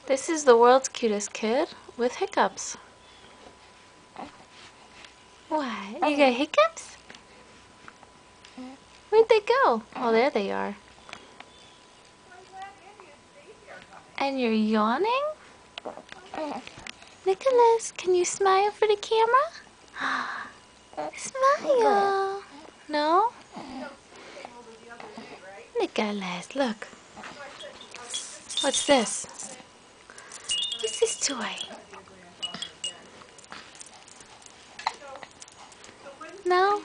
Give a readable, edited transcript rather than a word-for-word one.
This is the world's cutest kid with hiccups. What? You got hiccups? Where'd they go? Oh, there they are. And you're yawning? Nicholas, can you smile for the camera? Smile. No? Nicholas, look. What's this? What's this toy? No?